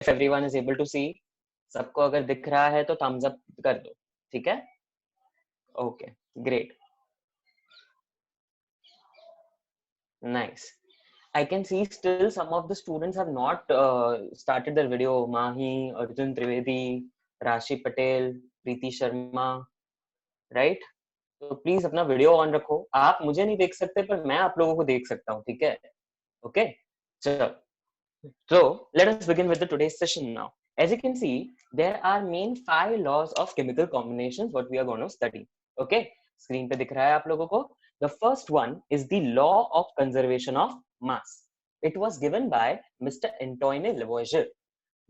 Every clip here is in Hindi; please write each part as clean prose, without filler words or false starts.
if everyone is able to see, सबको अगर दिख रहा है तो thumbs up कर दो, ठीक है? Okay, great, nice. I can see still some of the students have not started their video. Mahi, Arjun Trivedi, Rashi Patel, Preeti Sharma, right? तो प्लीज अपना वीडियो ऑन रखो. आप मुझे नहीं देख सकते पर मैं आप लोगों को देख सकता हूँ, ठीक है? ओके, चलो. So let us begin with the today's session now. As you can see, there are main 5 laws of chemical combinations what we are going to study. Okay, screen पे दिख रहा है आप लोगों को. The first one is the law of conservation of mass. It was given by Mr. Antoine Lavoisier.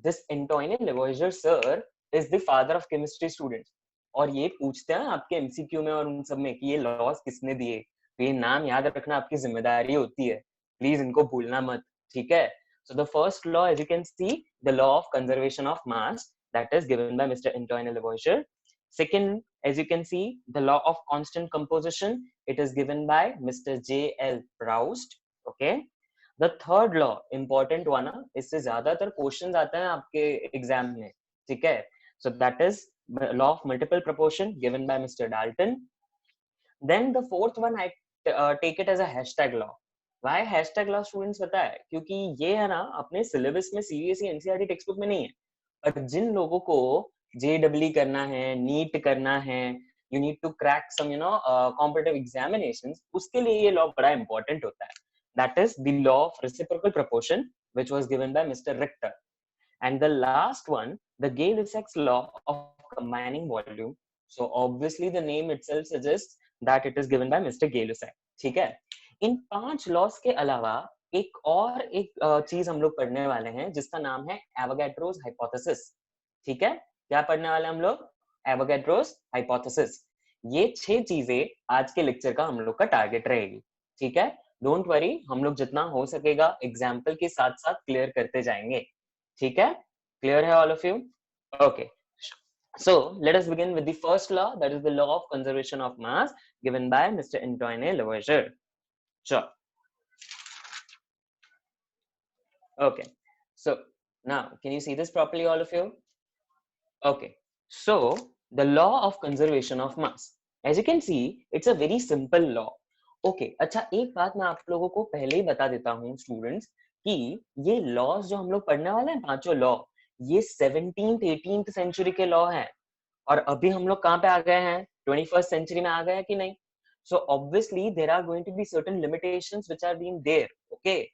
This Antoine Lavoisier sir is the father of chemistry students. और ये पूछते हैं आपके एमसीक्यू में और उन सब में कि ये लॉज किसने दिए. तो ये नाम याद रखना आपकी जिम्मेदारी होती है. प्लीज इनको भूलना मत, ठीक है? So the first law, as you can see, the law of conservation of mass, that is given by Mr. Antoine Lavoisier. Second, as you can see, the law of constant composition, it is given by Mr. J.L. Proust. Okay. The third law, important one, इससे ज्यादातर क्वेश्चंस आते हैं आपके एग्जाम में, ठीक है? So that is law of multiple proportion given by Mr. Dalton. Then the fourth one, I take it as a hashtag law. Why hashtag law students पता है? क्योंकि ये है ना अपने सिलेबस में सीबीएसई एनसीईआरटी टेक्स्ट बुक में नहीं है. पर जिन लोगों को जेडब्ल्यू करना है, नीट करना है, you need to crack some competitive examinations, उसके लिए ये लॉ बड़ा इंपॉर्टेंट होता है. That is the law of reciprocal proportion, which was given by Mr. Richter. And the last one, the Gay-Lussac's law of combining volume. So obviously the name itself suggests that it is given by Mr. Gay-Lussac. ठीक है? इन 5 लॉस के अलावा एक चीज हम लोग पढ़ने वाले हैं जिसका नाम है एवोगैड्रोस हाइपोथेसिस. ठीक है? क्या पढ़ने वाले हम लोग? Avogadro's hypothesis. ये 6 चीजें आज के लेक्चर का हम लोग का टारगेट रहेगी. ठीक है? डोंट वरी, हम लोग जितना हो सकेगा एग्जाम्पल के साथ साथ क्लियर करते जाएंगे. ठीक है? क्लियर है all of you? Okay. So let us begin with the first law, that is the law of conservation of mass given by Mr. Antoine Lavoisier. Sure. Okay. So now, can you see this properly, all of you? Okay. So the law of conservation of mass, as you can see, it's a very simple law. Okay. अच्छा, एक बात मैं आप लोगों को पहले ही बता देता हूँ स्टूडेंट्स कि ये लॉज जो हम लोग पढ़ने वाले हैं, 5 लॉ, ये 17th 18th सेंचुरी के लॉ हैं. और अभी हम लोग कहाँ पे आ गए हैं? 21st सेंचुरी में आ गए हैं कि नहीं? So obviously there are going to be certain limitations which are being there. Okay,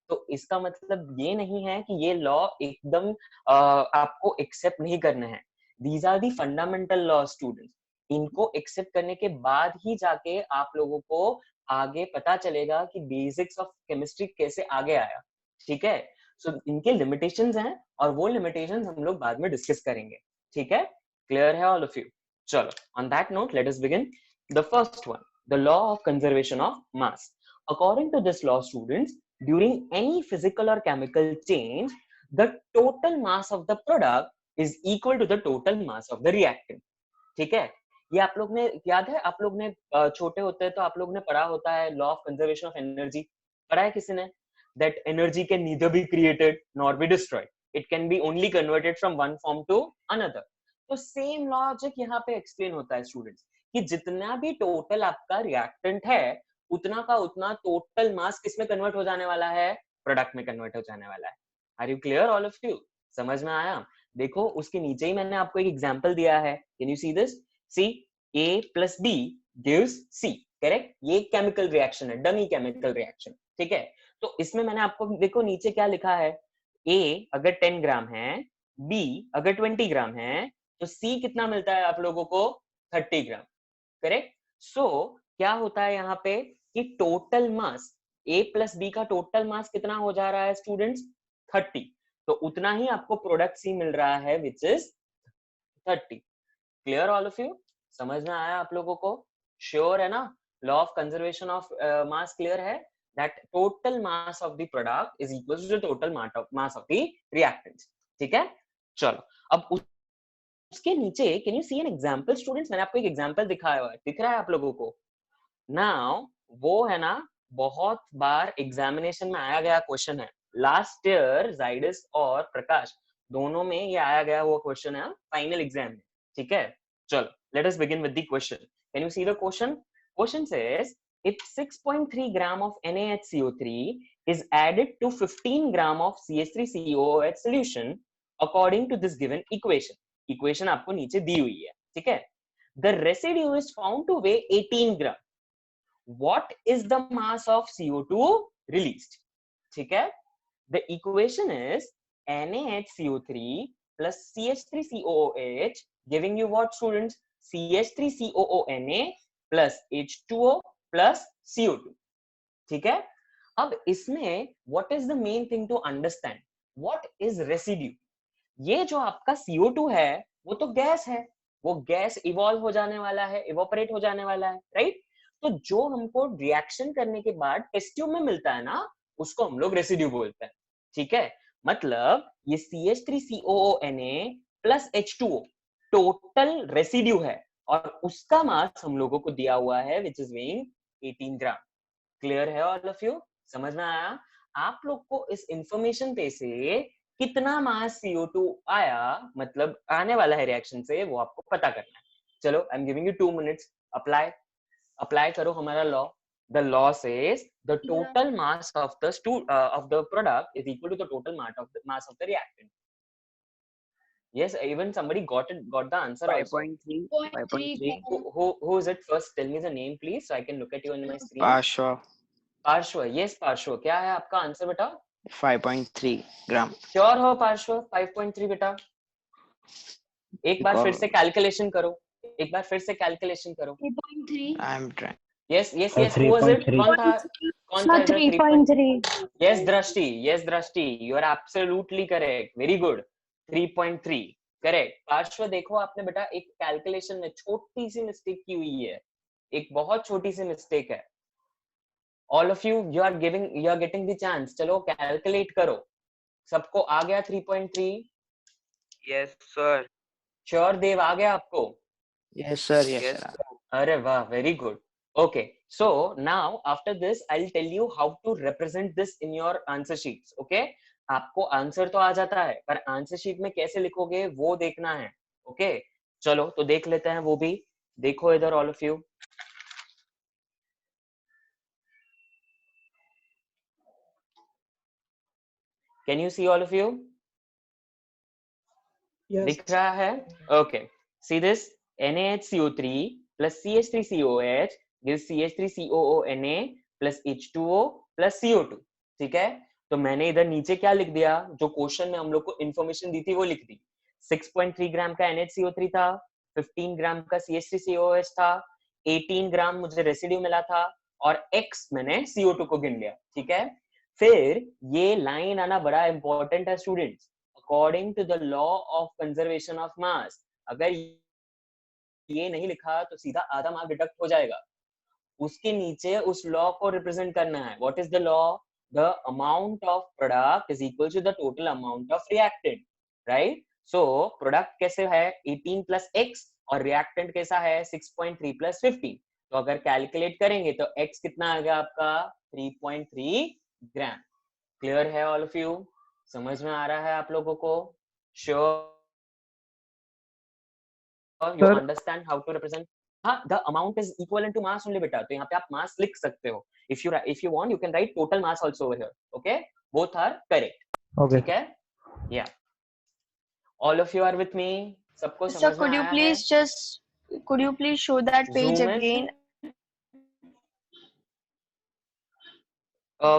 तो इसका मतलब ये नहीं है कि ये लॉ एकदम आपको एक्सेप्ट नहीं करने हैं. These are the fundamental laws students. इनको एक्सेप्ट करने के बाद ही जाके आप लोगों को आगे पता चलेगा कि बेसिक्स ऑफ केमिस्ट्री कैसे आगे आया. ठीक है? So इनके लिमिटेशंस हैं और वो लिमिटेशंस हम लोग बाद में डिस्कस करेंगे. ठीक है? Clear है all of you? चलो, on that note, let us begin. The first one, the law of conservation of mass. According to this law, students, during any physical or chemical change, the total mass of the product is equal to the total mass of the reactant. ठीक है? ये आप लोग ने याद है? आप लोग ने छोटे होते हैं तो आप लोग ने पढ़ा होता है law of conservation of energy. पढ़ा है किसी ने? That energy can neither be created nor be destroyed. It can be only converted from one form to another. तो सेम लॉजिक यहाँ पे एक्सप्लेन होता है स्टूडेंट्स कि जितना भी टोटल आपका रिएक्टेंट है उतना का उतना टोटल मास किसमें कन्वर्ट हो जाने वाला है? प्रोडक्ट में कन्वर्ट हो जाने वाला है. Are you clear all of you? समझ में आया? देखो उसके नीचे ही मैंने आपको एक एग्जांपल दिया है. Can you see this? See A plus B gives C. Correct? ये केमिकल रिएक्शन है, डमी केमिकल रिएक्शन. ठीक है? तो इसमें मैंने आपको देखो नीचे क्या लिखा है. A अगर 10 ग्राम है, B अगर 20 ग्राम है, तो C कितना मिलता है आप लोगों को? 30 ग्राम. करेक्ट? सो क्या होता है यहाँ पे कि total mass A plus B का टोटल मास कितना हो जा रहा है स्टूडेंट्स? 30. तो उतना ही आपको प्रोडक्ट C मिल रहा है which is 30. Clear all of you? समझ में आया आप लोगों को? श्योर है ना? Law of conservation of mass clear है? that total mass of the product is equal to the total mass of the reactants. ठीक है? चलो, अब उसके नीचे can you see an example students? मैंने आपको एक एग्जांपल दिखाया हुआ है, दिख रहा है आप लोगों को? नाउ वो है ना, बहुत बार एग्जामिनेशन में आया गया क्वेश्चन है. लास्ट ईयर जाइडस और प्रकाश दोनों में ये आया गया वो क्वेश्चन है फाइनल एग्जाम में, ठीक है। चलो let us begin with the question. Can you see the question? Question says if 6.3 gram of NaHCO3 is added to 15 gram of CH3COOH solution according to this given equation. Equation आपको नीचे दी हुई है, ठीक है। The residue is found to weigh 18 gram. What is the mass of CO2 released? ठीक है। The equation is NaHCO3 plus CH3COOH giving you what, students? CH3COONA plus H2O plus CO2, ठीक है। अब इसमें what is the main thing to understand? What is residue? ये जो आपका CO2 है वो तो गैस है, वो गैस इवॉल्व हो जाने वाला है, इवोपरेट हो जाने वाला है, राइट। तो जो हमको रिएक्शन करने के बाद टेस्ट ट्यूब में मिलता है ना, उसको हम लोग रेसिड्यू बोलते हैं, ठीक है। मतलब ये CH3COONA plus H2O total residue है और उसका मास हम लोगों को दिया हुआ है which is weighing 18 gram. Clear है ऑल ऑफ यू? समझ में आया? आप लोग को इस इंफॉर्मेशन पे से कितना मास CO2 आया, मतलब आने वाला है रिएक्शन से, वो आपको पता करना है। चलो I am giving you 2 minutes, apply करो हमारा law. The law says the total mass of the product is equal to the total mass of the reactant. Yes, even somebody got the answer 5.3. also. 5.3. Who is it? First tell me the name please so I can look at you on my screen. पार्श्व, yes पार्श्व, क्या है आपका आंसर बेटा? 5.3 ग्राम। श्योर हो पार्श्व? 5.3 बेटा? एक बार फिर से कैलकुलेशन करो, एक बार फिर से कैलकुलेशन करो। 3.3 I am trying. Yes yes yes, who was it? कौन था? कौन था? 3.3। Yes Drishti, yes Drishti, you are absolutely correct, very good. 3.3 correct. Parshva देखो आपने बेटा एक कैलकुलेशन में छोटी सी मिस्टेक की हुई है, एक बहुत छोटी सी मिस्टेक है। All of you, you are getting the chance. चलो कैलकुलेट करो। सबको आ गया 3.3? Yes sir. श्योर देव, आ गया आपको? Yes sir, yes sir. अरे वाह, very good. Okay, so now after this I'll tell you how to represent this in your answer sheets. Okay, आपको आंसर तो आ जाता है पर आंसर शीट में कैसे लिखोगे वो देखना है। ओके चलो तो देख लेते हैं वो भी। देखो इधर all of you, can you see all of you? Yes. दिख रहा है? Okay, see this NaHCO3 plus CH3COH gives CH3COONA plus H2O plus CO2, ठीक है। तो मैंने इधर नीचे क्या लिख दिया, जो क्वेश्चन में हम लोग को इंफॉर्मेशन दी थी वो लिख दी। 6.3 ग्राम का NaHCO3 था, 15 ग्राम का CH3COOH था, 18 ग्राम मुझे रेसिड्यू मिला था और X मैंने CO2 को गिन लिया, ठीक है। फिर ये लाइन आना बड़ा इंपॉर्टेंट है students. According to the law of conservation of mass, अगर ये नहीं लिखा तो सीधा आधा मार्क डिडक्ट हो जाएगा। उसके नीचे उस लॉ को रिप्रेजेंट करना है। What is the law? The amount of product is equal to the total amount of reactant, right. So product कैसे है 18 प्लस x और रिएक्टेंट कैसा है 6.3 प्लस 15। तो अगर कैलकुलेट करेंगे तो x कितना आ गया आपका 3.3 ग्राम। क्लियर है ऑल ऑफ यू? समझ में आ रहा है आप लोगों को? Sure you understand how to represent? हाँ, the amount is equivalent to mass only बेटा। तो यहाँ पे आप mass लिख सकते हो। If you want you can write total mass also over here. Okay, both are correct. Okay. ठीक है? Yeah. All of you are with me? सबको Sir, समझ में आया है? could you please show that page Zoom in. again?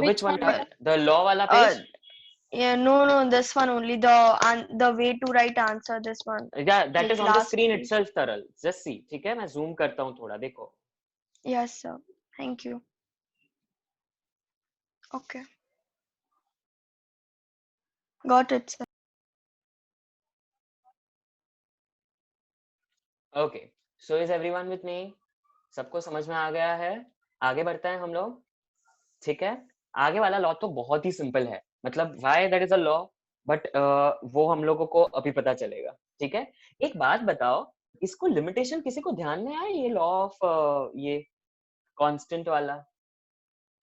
Which one? The law वाला page? Yeah, no, this one only. The way to write answer, this one. Yeah, that Like is on the last screen page. itself, Taral. Just see. ठीक है, मैं zoom करता हूँ थोड़ा, देखो। Yes, sir. Thank you. Okay. Got it, sir. Okay, so is everyone with me? सबको समझ में आ गया है? आगे बढ़ते हैं हम लोग, ठीक है। आगे वाला लॉ तो बहुत ही सिंपल है, मतलब why that is a law, but वो हम लोगों को अभी पता चलेगा, ठीक है। एक बात बताओ, इसको लिमिटेशन किसी को ध्यान में आया? ये लॉ ऑफ ये कांस्टेंट वाला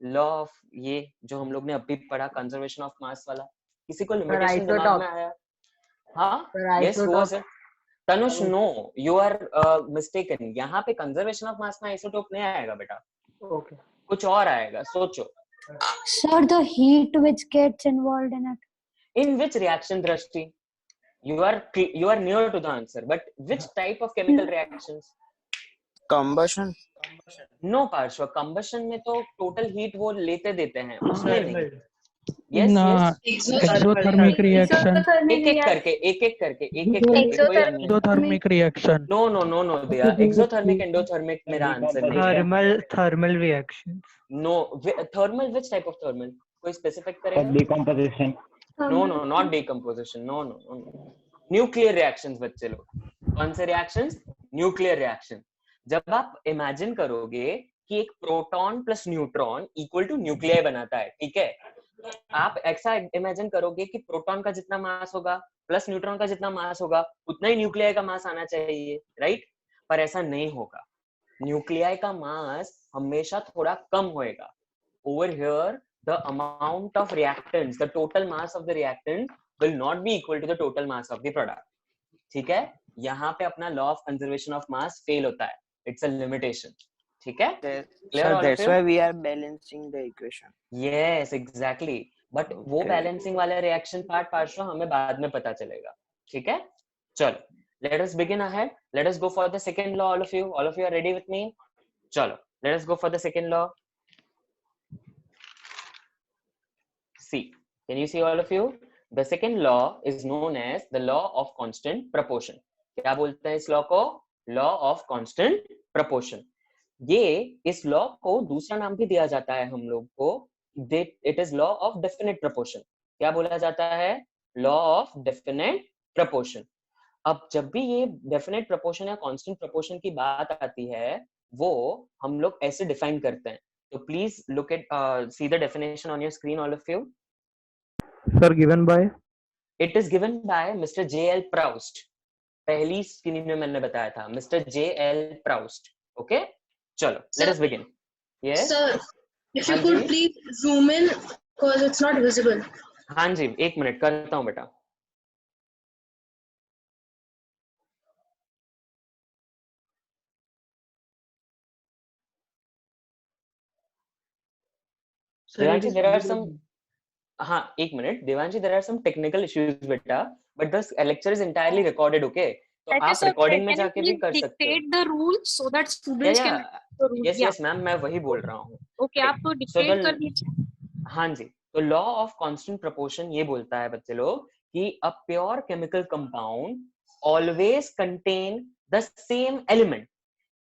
लॉ ऑफ ये जो हम लोग ने अभी पढ़ा कंजर्वेशन ऑफ मास वाला, किसी को लिमिटेशन दिमाग में आया? हाँ, Sir, yes, who was isotope. it? Tanush, no, you are mistaken. यहाँ पे conservation of mass में isotope नहीं आएगा बेटा, Okay. कुछ और आएगा, सोचो. Sir, the heat which gets involved in it. In which reaction, Drashti? You are near to the answer, but which type of chemical reactions? Combustion. No, Parshva, combustion में तो total heat वो लेते देते हैं, उसमें नहीं. Thermal. Yes, ना, yes. exothermic reaction. एक करके कोई unmute. Exothermic reaction. No, they are exothermic, endothermic. मेरा आंसर नहीं है. Thermal reactions. No, thermal. Which type of thermal? कोई specific करेगा? Decomposition. No, not decomposition. No. Nuclear reactions बच्चे लोग. कौन से reactions? Nuclear reaction. जब आप imagine करोगे कि एक proton plus neutron equal two nuclei बनाता है, ठीक है? आप ऐसा इमेजिन करोगे कि प्रोटॉन का जितना मास होगा प्लस न्यूट्रॉन का जितना मास होगा उतना ही न्यूक्लियाई का मास आना चाहिए, राइट? पर ऐसा नहीं होगा. न्यूक्लियाई का मास हमेशा थोड़ा कम होएगा. Over here, the amount of reactants, the total mass of the reactant will not be equal to the total mass of the product. ठीक है? यहाँ पे अपना law of conservation of mass fail होता है. It's a limitation. ठीक है? Clear Sir, all of that's you? why we are balancing the equation. Yes, exactly. But वो Okay. balancing वाला reaction part पार्श्व हमें बाद में पता चलेगा. ठीक है? चलो. Let us begin ahead. Let us go for the second law. All of you are ready with me? चलो. Let us go for the second law. See, can you see all of you? The second law is known as the law of constant proportion. क्या बोलते हैं इस law को? Law of constant proportion. ये इस law को दूसरा नाम भी दिया जाता है हम लोग को. It is law of definite proportion. क्या बोला जाता है? Law of definite proportion. अब जब भी ये definite proportion या constant proportion की बात आती है, वो हम लोग ऐसे define करते हैं. So please look at see the definition on your screen, all of you. Sir, given by? It is given by Mr. J.L. Proust. पहली स्क्रीन में मैंने बताया था, Mr. J.L. Proust. Okay? चलो, let us begin. Yes? Sir, if you हाँ could ji. please zoom in because it's not visible. हाँ जी, एक मिनट करता हूँ बेटा. Devanshi, there are some. हाँ, एक minute. Devanshi, there are some technical issues बेटा, but the lecture is entirely recorded, okay? तो आप recording में जाके भी कर सकते हो. dictate the rules so that students Yeah, can the rules. yes, Yeah. yes, ma'am, मैं वही बोल रहा हूँ. Okay, आप तो dictate कर दीजिए. हाँ जी. तो law of constant proportion ये बोलता है बच्चे लोग कि a pure chemical compound always contain the same element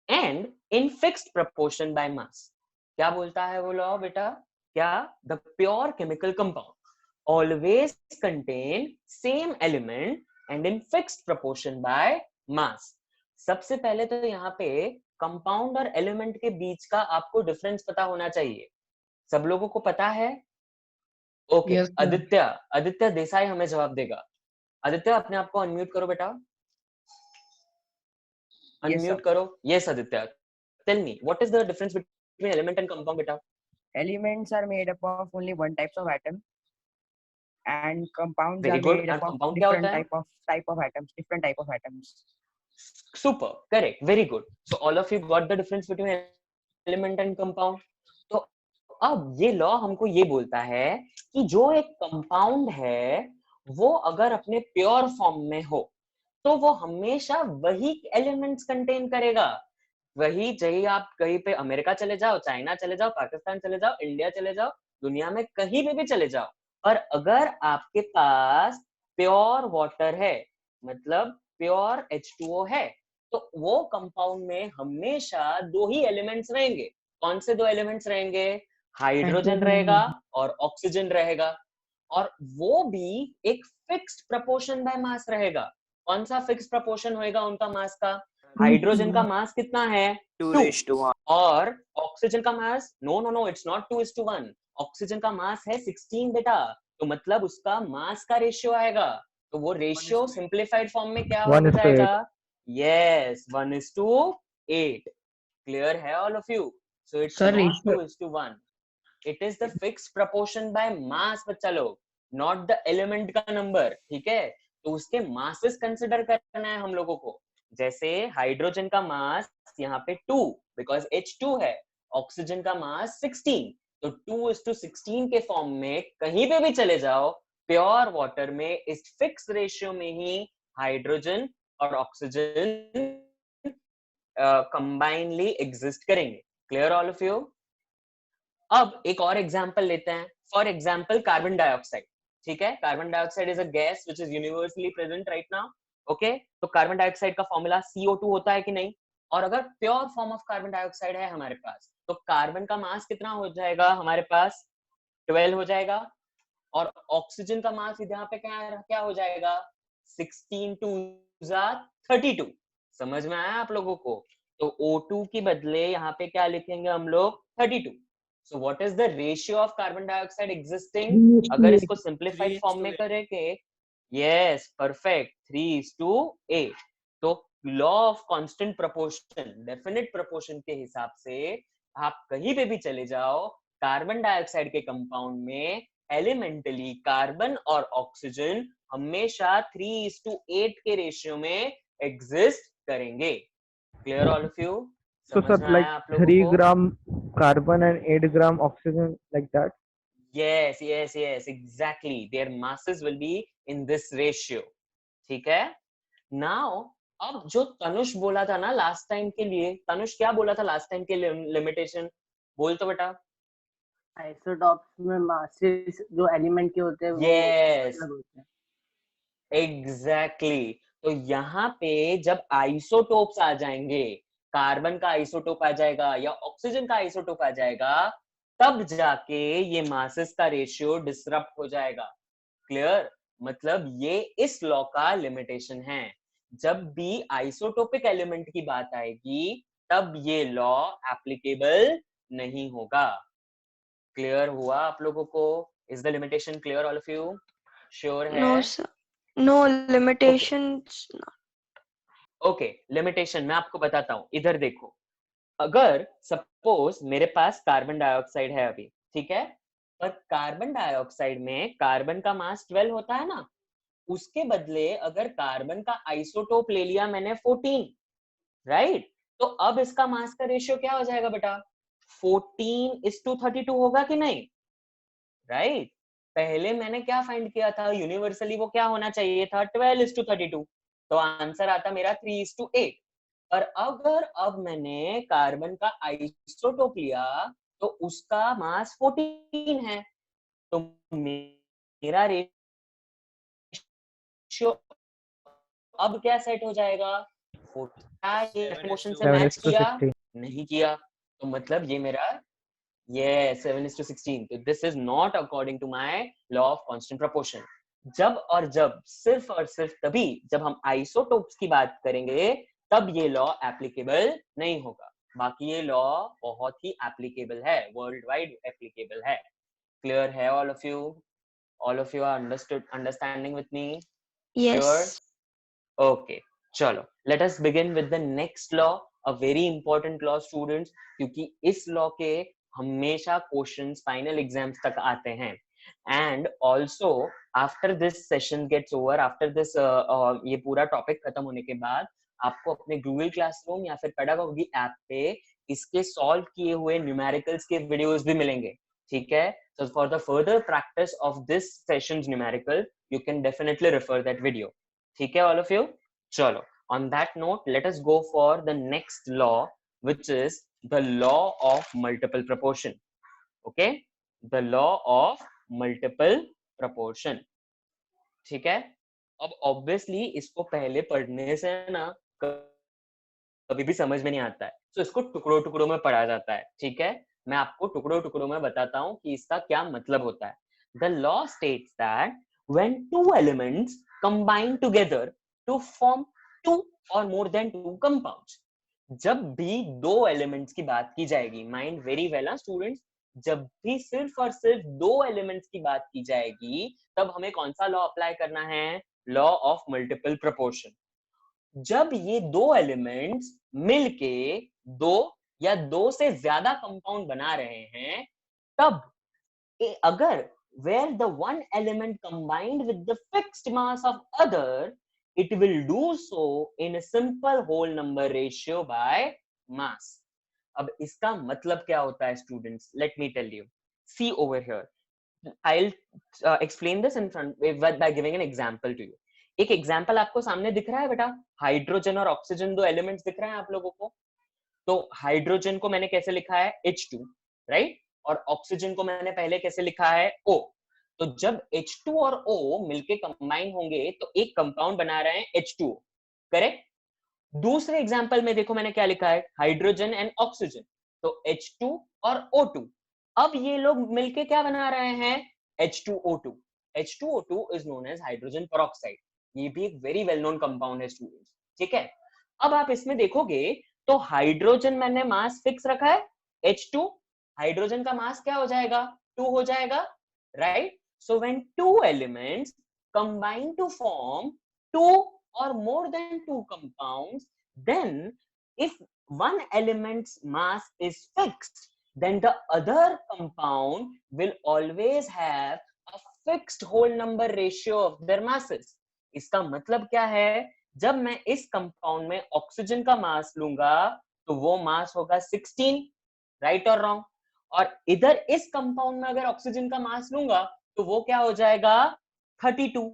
and in fixed proportion by mass. क्या बोलता है वो law बेटा? क्या? The pure chemical compound always contain same element and in fixed proportion by mass. सबसे पहले तो यहाँ पे कंपाउंड और एलिमेंट के बीच का आपको डिफरेंस पता होना चाहिए. सब लोगों को पता है? Okay. Yes, sir. Aditya Desai हमें जवाब देगा. आदित्य, अपने आप को अनम्यूट करो बेटा. अनम्यूट करो. Yes Aditya. Tell me, what is the difference between element and compound बेटा? Elements are made up of only one type of atom, and compounds Very are good. made And up of compound क्या different होता है? type of atoms, different type of atoms. Super, correct, very good. So all of you got the difference between element and compound. तो अब ये लॉ हमको ये बोलता है कि जो एक कंपाउंड है वो अगर अपने प्योर फॉर्म में हो तो वो हमेशा वही एलिमेंट्स कंटेन करेगा. वही चाहिए आप कहीं पे अमेरिका चले जाओ, चाइना चले जाओ, पाकिस्तान चले जाओ, इंडिया चले जाओ, दुनिया में कहीं पे भी चले जाओ, पर अगर आपके पास प्योर वाटर है, मतलब प्योर H2O है, तो वो कंपाउंड में हमेशा दो ही एलिमेंट्स रहेंगे. कौन से दो एलिमेंट्स रहेंगे? हाइड्रोजन रहेगा और ऑक्सीजन रहेगा, और वो भी एक फिक्स्ड प्रोपोर्शन बाय मास रहेगा. कौन सा फिक्स्ड प्रोपोर्शन होएगा उनका मास का? हाइड्रोजन का मास कितना है? 2:1. और ऑक्सीजन का मास नो इट्स नॉट 2:1. ऑक्सीजन का मास है 16 बेटा. तो मतलब उसका मास का रेशियो आएगा. तो वो रेशियो सिंप्लीफाइड फॉर्म में क्या हो जाएगा? यस, 1:8. क्लियर है all of you? So it's not 2:1. It is the fixed proportion by mass बच्चा लोग, नॉट द एलिमेंट का नंबर. ठीक है? तो उसके मासेस कंसिडर करना है हम लोगों को। जैसे हाइड्रोजन का मास यहाँ पे 2 बिकॉज H2 है, ऑक्सीजन का मास 16, तो 2:16 के फॉर्म में कहीं पे भी चले जाओ प्योर वाटर में इस फिक्स रेशियो में ही हाइड्रोजन और ऑक्सीजन कंबाइनली एग्जिस्ट करेंगे। Clear all of you? अब एक और एग्जांपल लेते हैं, फॉर एग्जांपल कार्बन डाइऑक्साइड। ठीक है, carbon dioxide is a gas which is universally present right now. Okay, तो कार्बन डाइऑक्साइड का फॉर्मूला CO2 होता है कि नहीं? और अगर pure form of carbon dioxide है हमारे पास, तो कार्बन का मास कितना हो जाएगा हमारे पास? 12 हो जाएगा। और ऑक्सीजन का मास यहाँ पे क्या हो जाएगा? 16 2 32। समझ में आया आप लोगों को? तो O2 की बदले यहाँ पे क्या लिखेंगे हम लोग? 32। So what is the ratio of carbon dioxide existing? अगर इसको simplified form में करेंगे, yes, perfect, 3:8। तो law of constant proportion, definite proportion के हिसाब से आप कहीं पे भी चले जाओ, कार्बन डाइऑक्साइड के कंपाउंड में एलिमेंटली कार्बन और ऑक्सीजन हमेशा 3:8 के रेशियो में एग्जिस्ट करेंगे। Clear all of you? So sir, like 3 gram carbon and 8 gram oxygen, like that. Yes, exactly. Their masses will be in this ratio. ठीक है? Now, अब जो तनुष बोला था ना लास्ट टाइम के लिए, तनुष क्या बोला था लास्ट टाइम के लिमिटेशन? बोल तो बेटा। आइसोटॉप्स में मासेस जो एलिमेंट के होते हैं वो Yes, अलग होते हैं। एग्जैक्टली। तो यहाँ पे जब आइसोटोप्स आ जाएंगे, कार्बन का आइसोटोप आ जाएगा या ऑक्सीजन का आइसोटोप आ जाएगा, तब जाके ये मासेस का रेशियो डिसरप्ट हो जाएगा। क्लियर? मतलब ये इस लॉ का लिमिटेशन है। जब भी आइसोटोपिक एलिमेंट की बात आएगी तब ये लॉ एप्लीकेबल नहीं होगा। क्लियर हुआ आप लोगों को? Is the limitation clear all of you? Sure है? No, sir. No limitations. Okay, limitation मैं आपको बताता हूं, इधर देखो। अगर सपोज मेरे पास कार्बन डाइऑक्साइड है अभी, ठीक है, पर कार्बन डाइऑक्साइड में कार्बन का मास 12 होता है ना, उसके बदले अगर कार्बन का आइसोटोप ले लिया मैंने 14, राइट? तो अब इसका मास का रेशियो क्या हो जाएगा बेटा? 14:32 होगा कि नहीं? राइट? पहले मैंने क्या फाइंड किया था? यूनिवर्सली वो क्या होना चाहिए था? 12:32। तो आंसर आता मेरा 3:8। पर अगर अब मैंने कार्बन का आइसोटोप लिया तो उसका मास 14 है, तो मेरा रेशियो अब क्या सेट हो जाएगा? 14 से मैच किया? नहीं किया। तो मतलब ये मेरा 7:16। तो this is not according to my law of constant proportion. जब और जब, सिर्फ और सिर्फ तभी जब हम आइसोटोप्स की बात करेंगे तब ये लॉ एप्लीकेबल नहीं होगा। बाकी ये लॉ बहुत ही एप्लीकेबल है, वर्ल्ड वाइड एप्लीकेबल है। क्लियर है all of you? All of you are understanding with me? Yes. Okay, चलो let us begin with the next law, a very important law students, क्योंकि इस लॉ के हमेशा क्वेश्चंस फाइनल एग्जाम्स तक आते हैं। And also after this session gets over, after this ये पूरा टॉपिक खत्म होने के बाद आपको अपने गूगल क्लासरूम या फिर पेडागॉजी ऐप पे इसके सॉल्व किए हुए न्यूमेरिकल्स के वीडियोस भी मिलेंगे। ठीक है? So for the further practice of this session's numerical, you can definitely refer that video. ठीक है all of you? चलो, on that note, let us go for the next law, which is the law of multiple proportion. Okay? The law of multiple proportion. ठीक है? अब obviously इसको पहले पढ़ने से ना कभी भी समझ में नहीं आता है, तो इसको टुकड़ों टुकड़ों में पढ़ा जाता है। ठीक है? मैं आपको टुकड़ों टुकड़ों में बताता हूं कि इसका क्या मतलब होता है। The law states that when two elements combine together to form two or more than two compounds, जब भी दो एलिमेंट्स की बात की जाएगी, माइंड वेरी वेल स्टूडेंट्स, जब भी सिर्फ और सिर्फ दो एलिमेंट्स की बात की जाएगी तब हमें कौन सा लॉ अप्लाई करना है? Law of multiple proportion. जब ये दो एलिमेंट्स मिलके दो या दो से ज्यादा कंपाउंड बना रहे हैं, तब अगर where the one element combined with the fixed mass of other, it will do so in a simple whole number ratio by mass. अब इसका मतलब क्या होता है students? Let me tell you. See over here. I'll explain this in front by giving an example to you. एक एग्जाम्पल आपको सामने दिख रहा है बेटा, हाइड्रोजन और ऑक्सीजन दो एलिमेंट्स दिख रहे हैं आप लोगों को. तो हाइड्रोजन को मैंने कैसे लिखा है? H2, right? और ऑक्सीजन को मैंने पहले कैसे लिखा है? O. तो जब H2 और O मिलके कंबाइन होंगे तो एक कंपाउंड बना रहे हैं H2O, करेक्ट? दूसरे एग्जाम्पल में देखो मैंने क्या लिखा है, हाइड्रोजन एंड ऑक्सीजन, तो H2 और O2. अब ये लोग मिलके क्या बना रहे हैं? H2O2. H2O2 is known as hydrogen peroxide. ये भी एक वेरी वेल नोन कंपाउंड है स्टूडेंट्स, ठीक है? अब आप इसमें देखोगे तो हाइड्रोजन मैंने मास फिक्स रखा है H2, हाइड्रोजन का मास क्या हो जाएगा? 2 हो जाएगा, right? So when two elements combine to form 2 or more than 2 compounds, then if one element's mass is fixed, then the other compound will always have a fixed whole number ratio of their masses. इसका मतलब क्या है? जब मैं इस कंपाउंड में ऑक्सीजन का मास लूंगा तो वो मास होगा 16, राइट और रॉन्ग? और इधर इस कंपाउंड में अगर ऑक्सीजन का मास लूंगा तो वो क्या हो जाएगा? 32.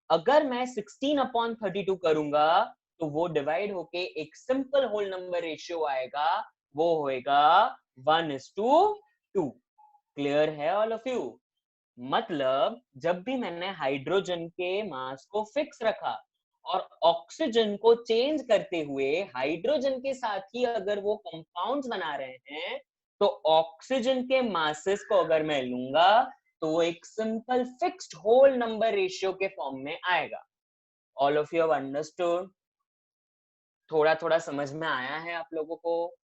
अगर मैं 16/32 करूंगा तो वो डिवाइड होके एक सिंपल होल नंबर रेशियो आएगा, वो होएगा 1:2. क्लियर है ऑल ऑफ यू? मतलब जब भी मैंने हाइड्रोजन के मास को फिक्स रखा और ऑक्सीजन को चेंज करते हुए हाइड्रोजन के साथ ही अगर वो कंपाउंड्स बना रहे हैं, तो ऑक्सीजन के मासेस को अगर मैं लूंगा तो वो एक simple fixed whole number ratio के फॉर्म में आएगा. All of you have understood? थोड़ा थोड़ा समझ में आया है आप लोगों को?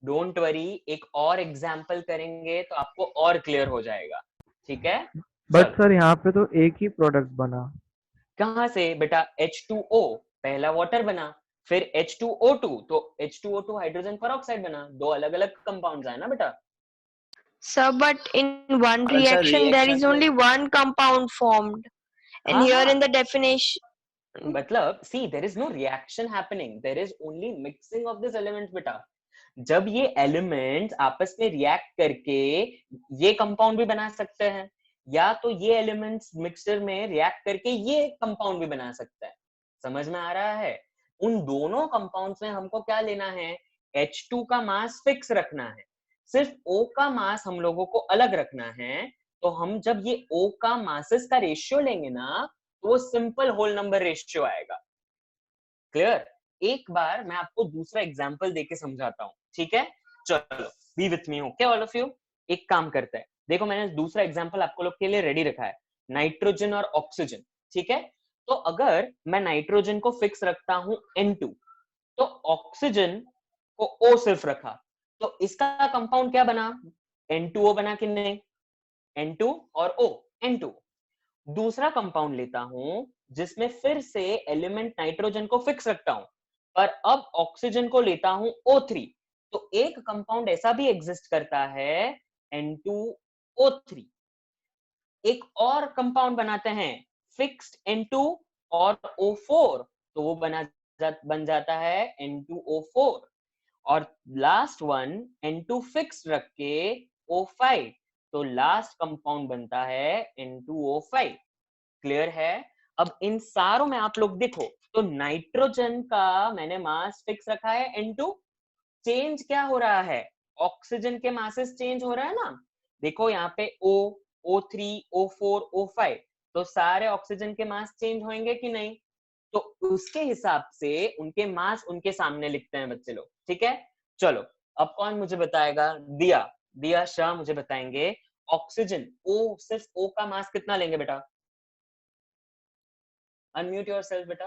डोंट वरी, एक और एग्जांपल करेंगे तो आपको और क्लियर हो जाएगा, ठीक है? बट सर यहाँ पे तो एक ही प्रोडक्ट बना. कहाँ से बेटा? H2O पहला वाटर बना, फिर H2O2, तो H2O2 हाइड्रोजन पेरोक्साइड बना. दो अलग अलग कंपाउंड्स आए ना बेटा. Sir, but in one Also, reaction, there is reaction only one compound formed. And हाँ, here हाँ. in the definition, मतलब see there is no reaction happening, there is only mixing of these elements बेटा. जब ये एलिमेंट्स आपस में रिएक्ट करके ये कंपाउंड भी बना सकते हैं, या तो ये एलिमेंट्स मिक्सचर में रिएक्ट करके ये कंपाउंड भी बना सकता है. समझ में आ रहा है? उन दोनों कंपाउंड्स में हमको क्या लेना है? H2 का मास फिक्स रखना है, सिर्फ O का मास हम लोगों को अलग रखना है. तो हम जब ये O का मासेस का रेशियो लेंगे ना तो वो सिंपल होल नंबर रेशियो आएगा. क्लियर? एक बार मैं आपको दूसरा एग्जांपल देके समझाता हूँ, ठीक है? चलो B with me, okay all of you? एक काम करते हैं, देखो मैंने दूसरा एग्जांपल आपको लोग के लिए रेडी रखा है, नाइट्रोजन और ऑक्सीजन, ठीक है? तो अगर मैं नाइट्रोजन को फिक्स रखता हूं N2, तो ऑक्सीजन को O सिर्फ रखा, तो इसका कंपाउंड क्या बना? N2O बना कि नहीं? N2 और O, N2. दूसरा कंपाउंड लेता हूं जिसमें फिर से एलिमेंट नाइट्रोजन को फिक्स रखता हूं, पर अब ऑक्सीजन को लेता हूं O3. तो एक कंपाउंड ऐसा भी एग्जिस्ट करता है N2O3. एक और कंपाउंड बनाते हैं फिक्स्ड N2 और O4, तो वो बन जाता है N2O4. और लास्ट वन N2 फिक्स्ड रख के O5, तो लास्ट कंपाउंड बनता है N2O5. क्लियर है? अब इन सारों में आप लोग देखो तो नाइट्रोजन का मैंने मास फिक्स रखा है N2. चेंज क्या हो रहा है? ऑक्सीजन के मासेस चेंज हो रहा है ना. देखो यहाँ पे O, O3, O4, O5, तो सारे ऑक्सीजन के मास चेंज होंगे कि नहीं? तो उसके हिसाब से उनके मास उनके सामने लिखते हैं बच्चे लोग, ठीक है? चलो अब कौन मुझे बताएगा? दिया शाह मुझे बताएंगे. ऑक्सीजन O, सिर्फ O का मास कितना लेंगे बेटा? अनम्यूट योरसेल्फ बेटा.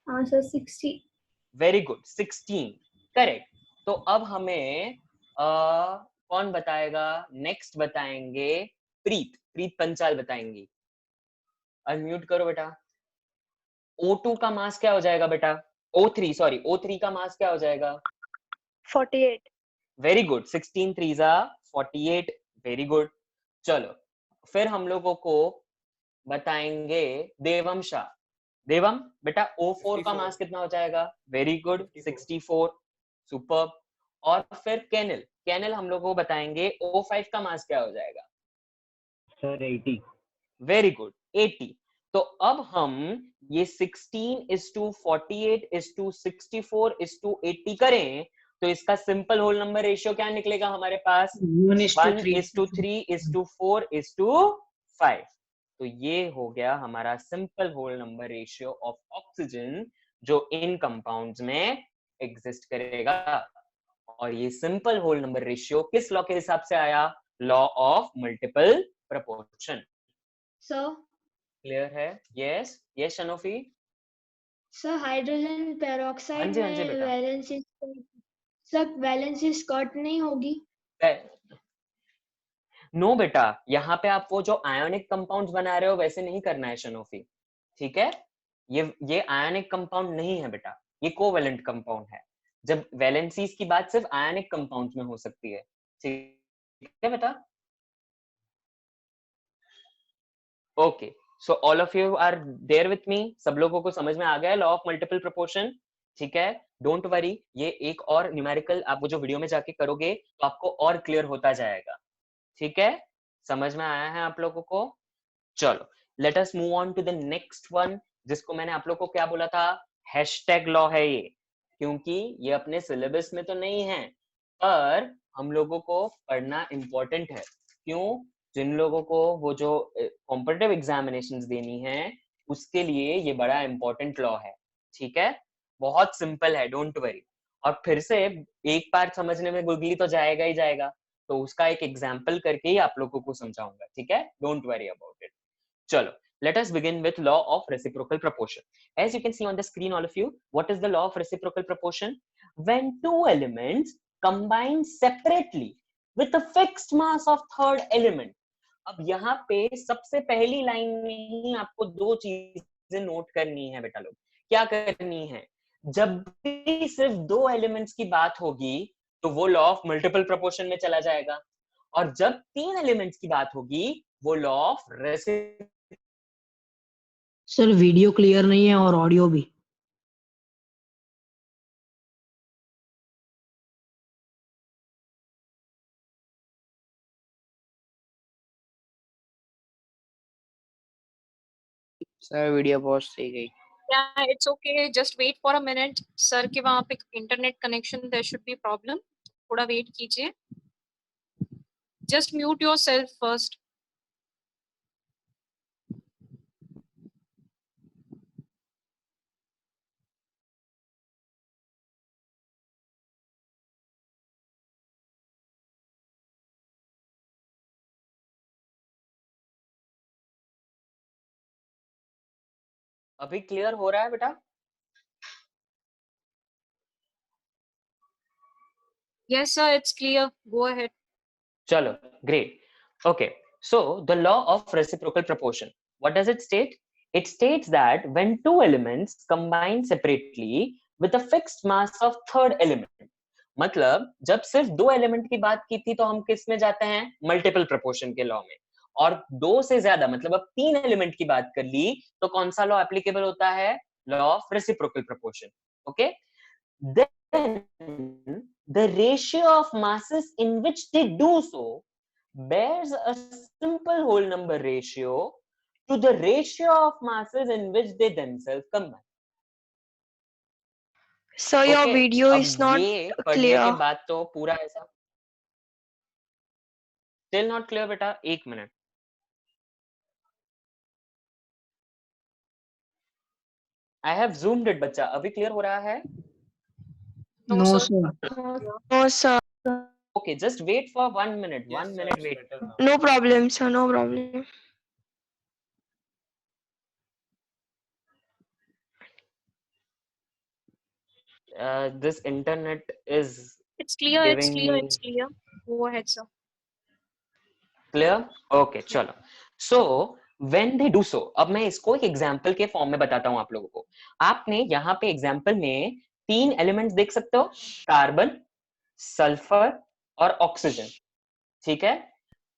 आंसर 60. Very good, 16, correct. तो अब हमें कौन बताएगा? नेक्स्ट बताएंगे प्रीत पंचाल बताएंगी. अनम्यूट करो बेटा. O2 का मास क्या हो जाएगा बेटा? O3 का मास क्या हो जाएगा? 48. Very good, 16 3s are 48. Very good. चलो फिर हम लोगों को बताएंगे देवम शाह। देवम बेटा O4 का मास कितना हो जाएगा? Very good, 64, super. और फिर केनिल, केनिल हम लोगों को बताएंगे O5 का मास क्या हो जाएगा? सर 80। Very good, 80। तो अब हम ये 16:48:64:80 करें तो इसका सिंपल होल नंबर रेशियो क्या निकलेगा हमारे पास? 1:3:4:5। तो ये हो गया हमारा simple whole number ratio of oxygen जो इन कंपाउंड्स में एग्जिस्ट करेगा। और ये सिंपल होल नंबर रेशियो किस लॉ के हिसाब से आया? Law of multiple proportion. Sir clear है? यस यस शनोफी। सर हाइड्रोजन हाँ पेरोक्साइड जी, हाँ जी में बेटा। वैलेंसी सर वैलेंसी स्कर्ट नहीं होगी? नो बेटा, यहाँ पे आप वो जो आयोनिक कंपाउंड्स बना रहे हो वैसे नहीं करना है शनोफी, ठीक है? ये आयोनिक कंपाउंड नहीं है बेटा, ये कोवेलेंट कंपाउंड है। जब वैलेंसीज की बात सिर्फ आयोनिक कंपाउंड्स में हो सकती है, ठीक है बेटा? Okay, so all of you are there with me? सब लोगों को समझ में आ गया लॉ ऑफ मल्टीपल प्रोपोर्शन? ठीक है, डोंट वरी, ये एक और न्यूमेरिकल आप वो जो वीडियो में जाके करोगे तो आपको और क्लियर होता जाएगा। ठीक है, समझ में आया है आप लोगों को? चलो let us move on to the next one, जिसको मैंने आप लोगों को क्या बोला था? हैशटैग लॉ है ये, क्योंकि ये अपने सिलेबस में तो नहीं है पर हम लोगों को पढ़ना इंपॉर्टेंट है। क्यों? जिन लोगों को वो जो कॉम्पिटिटिव एग्जामिनेशंस देनी है उसके लिए ये बड़ा इंपॉर्टेंट लॉ है। ठीक है, बहुत सिंपल है, डोंट वरी। और फिर से एक बार समझने में गुगली तो जाएगा ही जाएगा, तो उसका एक एग्जाम्पल करके ही आप लोगों को समझाऊंगा। ठीक है, डोंट वरी अबाउट इट। चलो let us begin with law of reciprocal proportion. As you can see on the screen all of you, what is the law of reciprocal proportion? When two elements combine separately with a fixed mass of third element. अब यहाँ पे सबसे पहली लाइन में ही आपको दो चीजें नोट करनी है बेटा लोग। क्या करनी है? जब भी सिर्फ दो एलिमेंट्स की बात होगी तो वो लॉ ऑफ मल्टीपल प्रोपोर्शन में चला जाएगा, और जब तीन एलिमेंट्स की बात होगी वो law of reciprocal. Sir video clear नहीं है और ऑडियो भी। सर वीडियो पॉज थी गई। Yeah, it's okay. Just wait for a minute. Sir के वहाँ पे internet connection there should be problem. थोड़ा वेट कीजिए. Just mute yourself first. अभी क्लियर हो रहा है बेटा? Yes, sir. It's clear. Go ahead. चलो great. Okay, so the law of reciprocal proportion, what does it state? It states that when two elements combine separately with a fixed mass of third element, मतलब जब सिर्फ दो एलिमेंट की बात की थी तो हम किस में जाते हैं? मल्टीपल प्रोपोर्शन के लॉ में। और दो से ज्यादा मतलब अब तीन एलिमेंट की बात कर ली तो कौन सा लॉ एप्लीकेबल होता है? Law of reciprocal proportion. Okay, then the ratio of masses in which they do so bears a simple whole number ratio to the ratio of masses in which they themselves combine. So your Okay, video अब is not ये पढ़ने clear. के बाद तो पूरा ऐसा still not clear बेटा, एक minute. I have zoomed it बच्चा, अभी क्लियर हो रहा है? No, no sir. Sir. No, sir. Okay, just wait for 1 minute, 1 minute wait. No problem, sir. No problem. This internet is It's clear. It's giving clear. me It's clear. Go ahead, sir. Clear? Okay चलो। So when they do so, अब मैं इसको एक एग्जांपल के फॉर्म में बताता हूं आप लोगों को। आपने यहाँ पे एग्जांपल में तीन एलिमेंट्स देख सकते हो, कार्बन, सल्फर और ऑक्सीजन। ठीक है,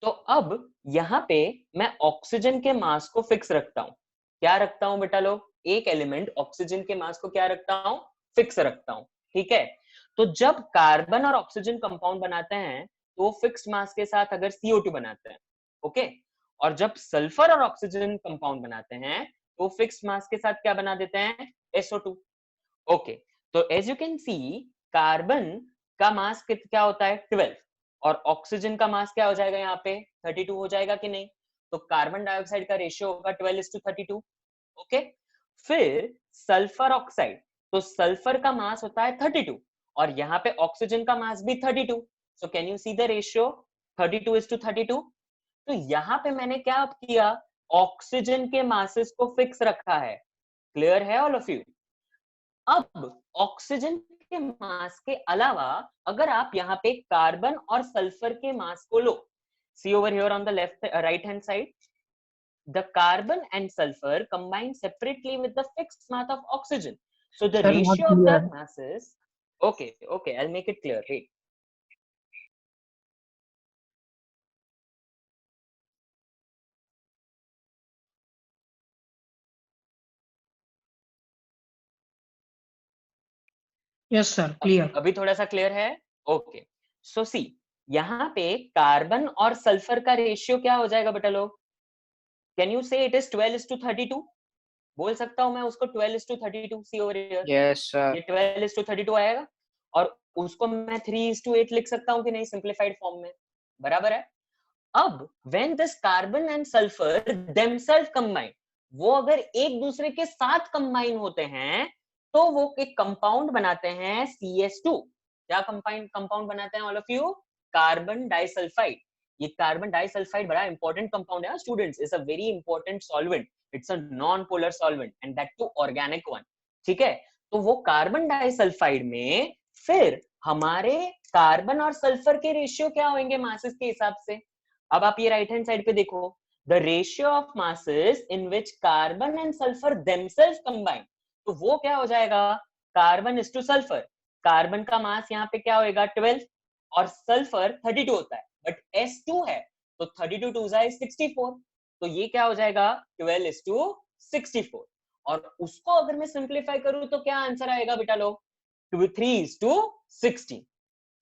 तो अब यहाँ पे मैं ऑक्सीजन के मास को फिक्स रखता हूँ। क्या रखता हूँ बेटा लोग? एक एलिमेंट ऑक्सीजन के मास को क्या रखता हूँ? फिक्स रखता हूँ। ठीक है, तो जब कार्बन और ऑक्सीजन कंपाउंड बनाते हैं तो फिक्स्ड मास के साथ अगर CO2 बनाते हैं, ओके, और जब सल्फर और ऑक्सीजन कंपाउंड बनाते हैं तो फिक्स्ड मास के साथ क्या बना देते हैं? SO2। ओके, तो as you can see carbon का मास क्या होता है? 12, और ऑक्सीजन का मास क्या हो जाएगा यहाँ पे? 32 हो जाएगा कि नहीं? तो कार्बन डाइऑक्साइड का रेशियो होगा 12:32। ओके, फिर सल्फर ऑक्साइड, तो सल्फर का मास होता है 32 और यहाँ पे ऑक्सीजन का मास भी 32। So can you see the ratio 32:32? तो यहाँ पे मैंने क्या किया? ऑक्सीजन के मासेस को फिक्स रखा है। क्लियर है ऑल ऑफ यू? अब ऑक्सीजन के मास के अलावा अगर आप यहाँ पे कार्बन और सल्फर के मास को लो, see over here on the left right hand side, the carbon and sulfur combine separately with the fixed mass of oxygen. So the Sir, not ratio of clear. the masses. Okay, I'll make it clear. Wait. Yes sir, clear. अभी थोड़ा सा क्लियर है? ओके, सो सी यहाँ पे कार्बन और सल्फर का रेशियो क्या हो जाएगा बेटा लोग? कैन यू से इट इज 12:32? बोल सकता हूं मैं उसको 12:32? सी ओवर हियर, Yes, sir. ये 12:32 आएगा और उसको मैं 3:8 लिख सकता हूं कि नहीं सिंप्लीफाइड फॉर्म में? बराबर है। अब when this carbon and sulfur themselves combine, वो अगर एक दूसरे के साथ कंबाइन होते हैं तो वो एक कंपाउंड बनाते हैं CS2। क्या कंपाउंड बनाते हैं all of you? Carbon disulphide. ये कार्बन डाइसल्फाइड बड़ा इंपॉर्टेंट कंपाउंड है students, it's a very important solvent, it's a non polar solvent and that too organic one. ठीक है, तो वो कार्बन डाइसल्फाइड में फिर हमारे कार्बन और सल्फर के रेशियो क्या होंगे मासेस के हिसाब से? अब आप ये राइट हैंड साइड पे देखो, the ratio of masses in which carbon and sulphur themselves combine, तो वो क्या हो जाएगा? Carbon is two sulphur. Carbon का मास यहाँ पे क्या होएगा? 12 और सल्फर 32 होता है, बट S2 है तो 32 2 is 64, तो ये क्या हो जाएगा? 12:64। और उसको अगर मैं सिंप्लीफाई करूं तो क्या आंसर आएगा बेटा लोग? 3:16।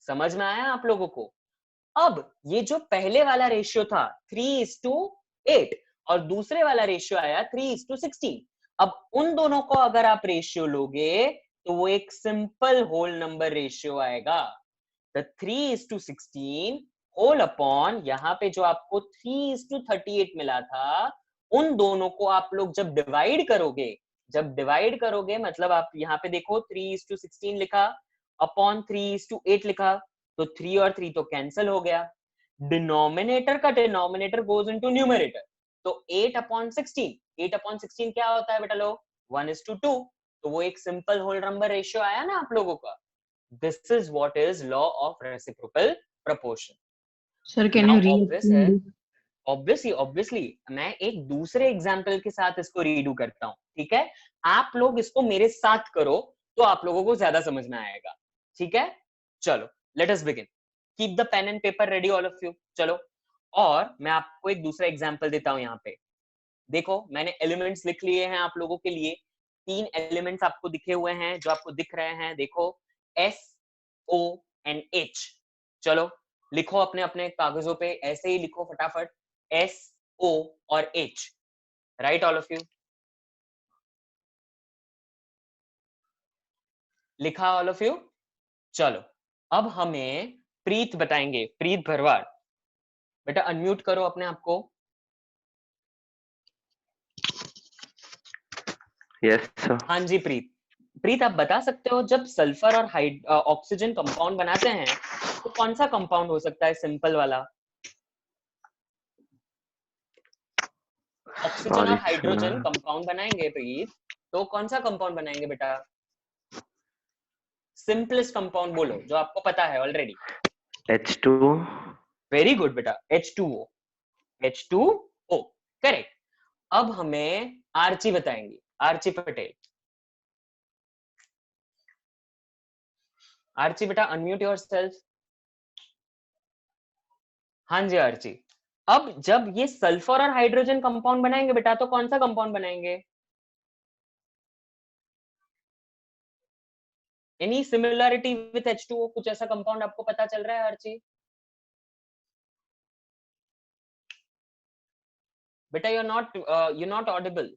समझ में आया आप लोगों को? अब ये जो पहले वाला रेशियो था 3:8 और दूसरे वाला रेशियो आया 3:16, अब उन दोनों को अगर आप रेशियो लोगे तो वो एक सिंपल होल नंबर रेशियो आएगा। द 3:16 होल अपॉन यहाँ पे जो आपको 3:38 मिला था, उन दोनों को आप लोग जब डिवाइड करोगे मतलब आप यहाँ पे देखो 3:16 लिखा अपॉन 3:8 लिखा, तो 3 और 3 तो कैंसिल हो गया, डिनोमिनेटर का डिनोमिनेटर गोज इनटू न्यूमरेटर, तो 8/16 क्या होता है बेटा लोग? 1:2, तो वो एक सिंपल होल नंबर रेशियो आया ना आप लोगों का। This is what is law of reciprocal proportion. Sir can you read? Obviously मैं एक दूसरे एग्जाम्पल के साथ इसको रीडू करता हूँ। ठीक है, आप लोग इसको मेरे साथ करो तो आप लोगों को ज्यादा समझ में आएगा। ठीक है, चलो let us begin. Keep the pen and paper ready all of you. चलो, और मैं आपको एक दूसरा एग्जाम्पल देता हूँ। यहाँ पे देखो मैंने एलिमेंट्स लिख लिए हैं आप लोगों के लिए। 3 एलिमेंट्स आपको दिखे हुए हैं जो आपको दिख रहे हैं, देखो SO and H। चलो लिखो अपने अपने कागजों पे, ऐसे ही लिखो फटाफट, SO और H। Right all of you? लिखा ऑल ऑफ यू? चलो अब हमें प्रीत बताएंगे, प्रीत भरवाड़। बेटा अनम्यूट करो अपने आप को। Yes sir. हाँ जी प्रीत आप बता सकते हो जब सल्फर और ऑक्सीजन कंपाउंड बनाते हैं तो कौन सा कंपाउंड हो सकता है सिंपल वाला? ऑक्सीजन और हाइड्रोजन कंपाउंड बनाएंगे प्रीत, तो कौन सा कंपाउंड बनाएंगे बेटा? सिंपलेस्ट कंपाउंड बोलो जो आपको पता है ऑलरेडी। H2O। वेरी गुड बेटा, H2O करेक्ट। अब हमें आर्ची बताएंगी, आर्ची पटेल। आर्ची बेटा अनम्यूट योरसेल्फ। हाँ जी आर्ची। अब जब ये सल्फर और हाइड्रोजन कंपाउंड बनाएंगे बेटा, तो कौन सा कंपाउंड बनाएंगे? Any similarity with H2O? कुछ ऐसा कंपाउंड आपको पता चल रहा है हर चीज? बेटा you're not audible.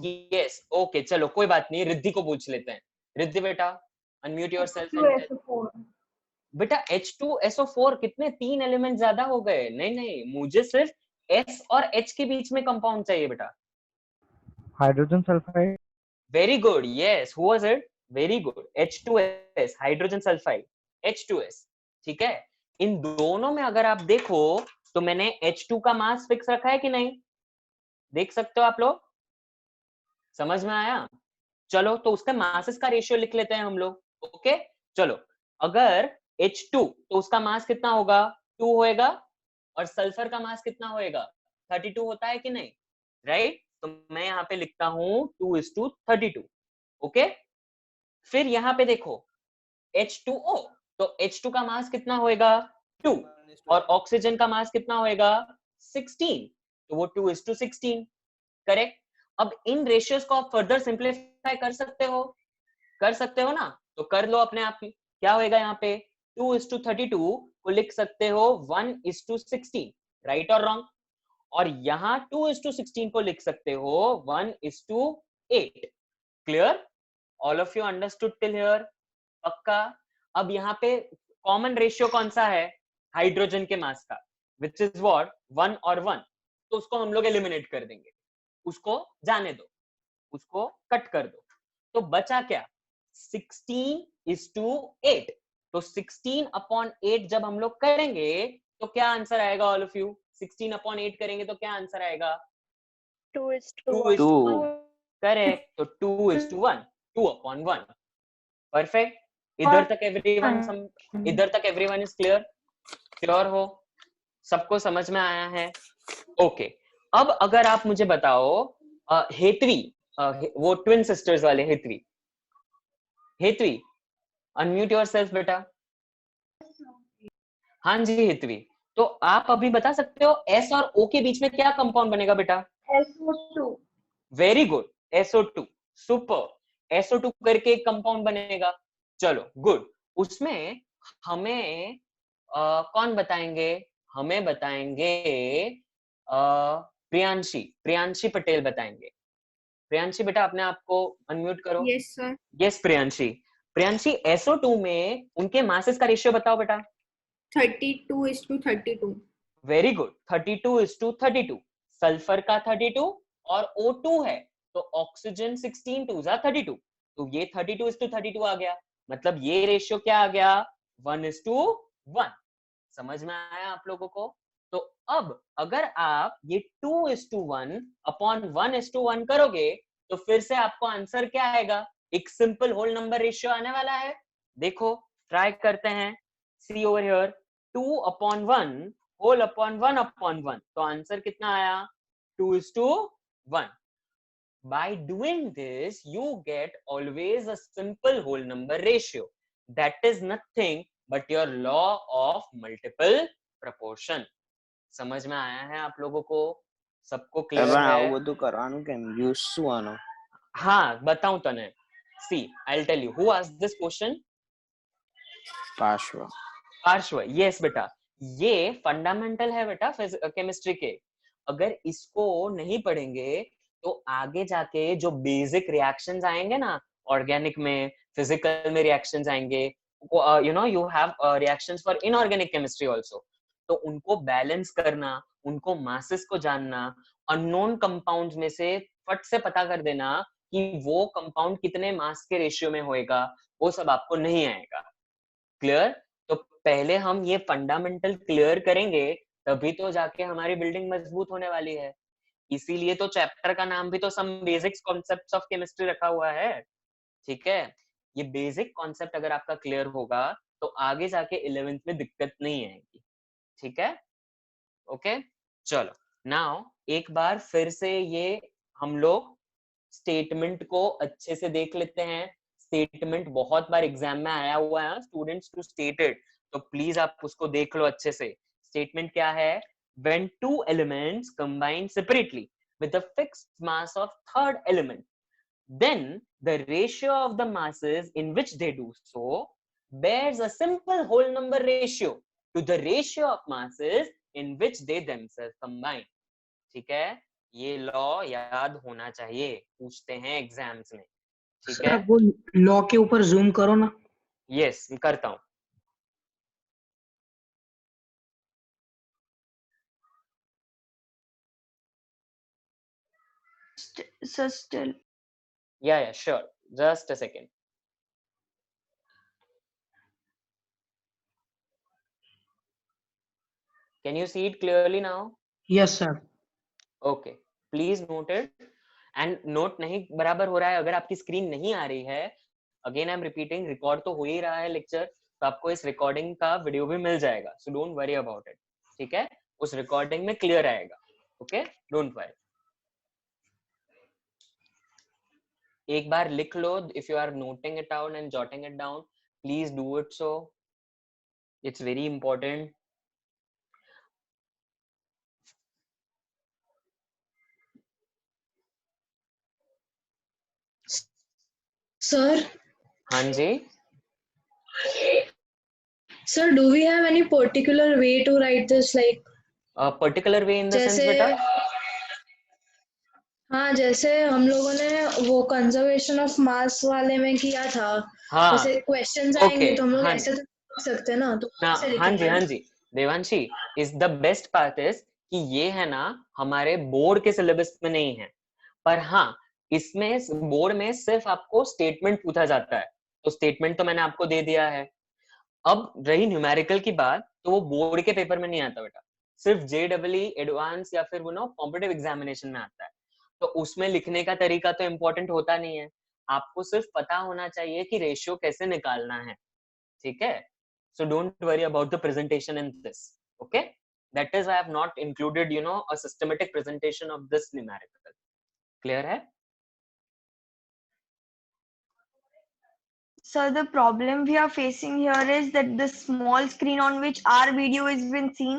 Yes, okay, चलो कोई बात नहीं, रिद्धि को पूछ लेते हैं। रिद्धि बेटा अनम्यूट योरसेल्फ। बेटा H2SO4 कितने 3 एलिमेंट ज्यादा हो गए? नहीं नहीं, मुझे सिर्फ S और H के बीच में कंपाउंड चाहिए बेटा। Hydrogen sulphide. Very good, yes, who was it? Very good, H2S, hydrogen sulphide, H2S। ठीक है, इन दोनों में अगर आप देखो तो मैंने H2 का मास फिक्स रखा है कि नहीं? देख सकते हो आप लोग? समझ में आया? चलो तो उसका मासेस का रेशियो लिख लेते हैं हम लोग। ओके चलो, अगर H2 तो उसका मास कितना होगा? 2 होएगा, और सल्फर का मास कितना होएगा? 32 होता है कि नहीं? राइट, तो मैं यहाँ पे लिखता हूं 2:32। ओके, फिर यहाँ पे देखो H2O, तो H2 का मास कितना होएगा? 2, और ऑक्सीजन का मास कितना होएगा? 16, तो वो 2:16। करेक्ट। अब इन रेशियोज को आप फर्दर सिंप्लीफाई कर सकते हो, ना? तो कर लो अपने आप ही। क्या होएगा यहाँ पे? 2:32 को लिख सकते हो 1:16, राइट और रॉन्ग? और यहाँ 2:16 को लिख सकते हो 1:8। Clear? All of you understood till here? पक्का? अब यहाँ पे कॉमन रेशियो कौन सा है? हाइड्रोजन के मास का, विच इज व्हाट? 1 और 1। तो उसको हम लोग एलिमिनेट कर देंगे, उसको जाने दो, उसको कट कर दो। तो बचा क्या? 16:8। तो 16/8 जब हम लोग करेंगे तो क्या आंसर आएगा ऑल ऑफ यू? 16/8 करेंगे तो क्या आंसर आएगा? 2:1. करेक्ट, तो 2:1, 2/1। परफेक्ट। इधर तक एवरीवन इज क्लियर? श्योर हो? सबको समझ में आया है? ओके, अब अगर आप मुझे बताओ हेतवी, वो ट्विन सिस्टर्स वाले हेतवी अनम्यूट योरसेल्फ बेटा। हाँ जी हेतवी, तो आप अभी बता सकते हो S और O के बीच में क्या कंपाउंड बनेगा बेटा? SO2. Very good, SO2, super. SO2 करके एक कंपाउंड बनेगा। चलो गुड, उसमें हमें कौन बताएंगे? हमें बताएंगे प्रियांशी पटेल बताएंगे। प्रियांशी बेटा अपने आप को अनम्यूट करो। Yes, sir. Yes Priyanshi SO2 में उनके मासेस का रेशियो बताओ बेटा। 32:32. Very good, 32:32। सल्फर का 32 और O2 है, तो ऑक्सीजन 16 2 32, तो ये 32:32 आ गया। मतलब ये रेशियो क्या आ गया? 1:1। समझ में आया आप लोगों को? तो अब अगर आप ये 2:1/1:1 करोगे तो फिर से आपको आंसर क्या आएगा? एक सिंपल होल नंबर रेशियो आने वाला है। देखो ट्राई करते हैं। सी ओवर हियर, 2/1 होल अपॉन 1/1, तो आंसर कितना आया? 2:1। By doing this, you get always a simple whole number ratio. That is nothing but your law of multiple proportion. समझ में आया है आप लोगों को? सबको क्लियर है? वो तो करवानो केम यूज सुआनो। हाँ बताऊं तने। See, I'll tell you. Who asked this question? पार्श्व, यस बेटा, ये फंडामेंटल है बेटा केमिस्ट्री के। अगर इसको नहीं पढ़ेंगे तो आगे जाके जो बेसिक रिएक्शंस आएंगे ना ऑर्गेनिक में, फिजिकल में रिएक्शंस आएंगे, you have reactions for inorganic chemistry also, तो उनको बैलेंस करना, उनको मासेस को जानना, अननोन कंपाउंड्स में से फट से पता कर देना कि वो कंपाउंड कितने मास के रेशियो में होएगा, वो सब आपको नहीं आएगा। क्लियर? तो पहले हम ये फंडामेंटल क्लियर करेंगे, तभी तो जाके हमारी बिल्डिंग मजबूत होने वाली है। इसीलिए तो चैप्टर का नाम भी तो some basics concepts of chemistry रखा हुआ है। ठीक है, ये बेसिक कॉन्सेप्ट अगर आपका क्लियर होगा तो आगे जाके 11th में दिक्कत नहीं आएगी। ठीक है, ओके चलो। नाउ एक बार फिर से ये हम लोग स्टेटमेंट को अच्छे से देख लेते हैं। स्टेटमेंट बहुत बार एग्जाम में आया हुआ है स्टूडेंट्स टू स्टेट इट, तो प्लीज आप उसको देख लो अच्छे से। स्टेटमेंट क्या है? when two elements combine separately with a fixed mass of third element, then the ratio of the masses in which they do so bears a simple whole number ratio to the ratio of masses in which they themselves combine. ठीक है, ये लॉ याद होना चाहिए, पूछते हैं एग्जाम्स में। ठीक सर है, वो लॉ के ऊपर जूम करो ना। यस करता हूं। So still. Yeah, sure. Just a second. Can you see it clearly now? Yes, sir. Okay. Please note it. And note नहीं बराबर हो रहा है, अगर आपकी स्क्रीन नहीं आ रही है, again I am repeating, record तो हो ही रहा है लेक्चर, तो आपको इस रिकॉर्डिंग का वीडियो भी मिल जाएगा, so don't worry about it. ठीक है, उस रिकॉर्डिंग में क्लियर आएगा। Okay, don't worry. एक बार लिख लो, if you are noting it out and jotting it down, please do it, so it's very important. Sir, हाँ जी sir, do we have any particular way to write this? Like, particular way in the sense जैसे बेटा? हाँ, जैसे हम लोगों ने वो कंजर्वेशन ऑफ मास वाले में किया था, हाँ जैसे क्वेश्चंस ओके, आएंगे तो हम लोग हाँ ऐसे तो लिख सकते हैं ना, तो ना, कैसे हाँ जी, हाँ लिखेंगे? जी Devanshi, is the best part is कि ये है ना हमारे बोर्ड के सिलेबस में नहीं है, पर हाँ इसमें बोर्ड में सिर्फ आपको स्टेटमेंट पूछा जाता है, तो स्टेटमेंट तो मैंने आपको दे दिया है। अब रही न्यूमेरिकल की बात, तो वो बोर्ड के पेपर में नहीं आता बेटा, सिर्फ JEE एडवांस या फिर वो ना कॉम्पिटिटिव एग्जामिनेशन में आता है, तो उसमें लिखने का तरीका तो इम्पोर्टेंट होता नहीं है, आपको सिर्फ पता होना चाहिए कि रेशियो कैसे निकालना है। ठीक है, so don't worry about the presentation in this. Okay, that is I have not included a systematic presentation of this numerical. Clear hai? So the problem we are facing here is that the small screen on which our video has been seen,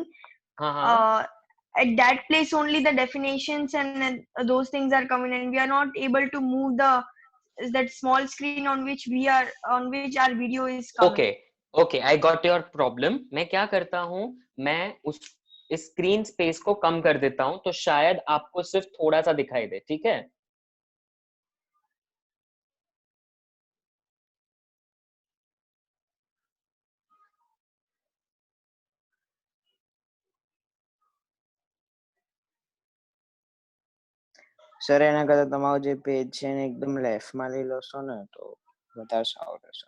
at that place only the definitions and those things are coming, and we are not able to move that small screen on which our video is coming. Okay, I got your problem. मैं क्या करता हूँ, मैं उस स्क्रीन स्पेस को कम कर देता हूँ, तो शायद आपको सिर्फ थोड़ा सा दिखाई दे। ठीक है, સર એના કરતા તમારું જે પેજ છે ને એકદમ લેફ્ટ માં લઈ લો છો ને તો વધારે સારું રહેશે.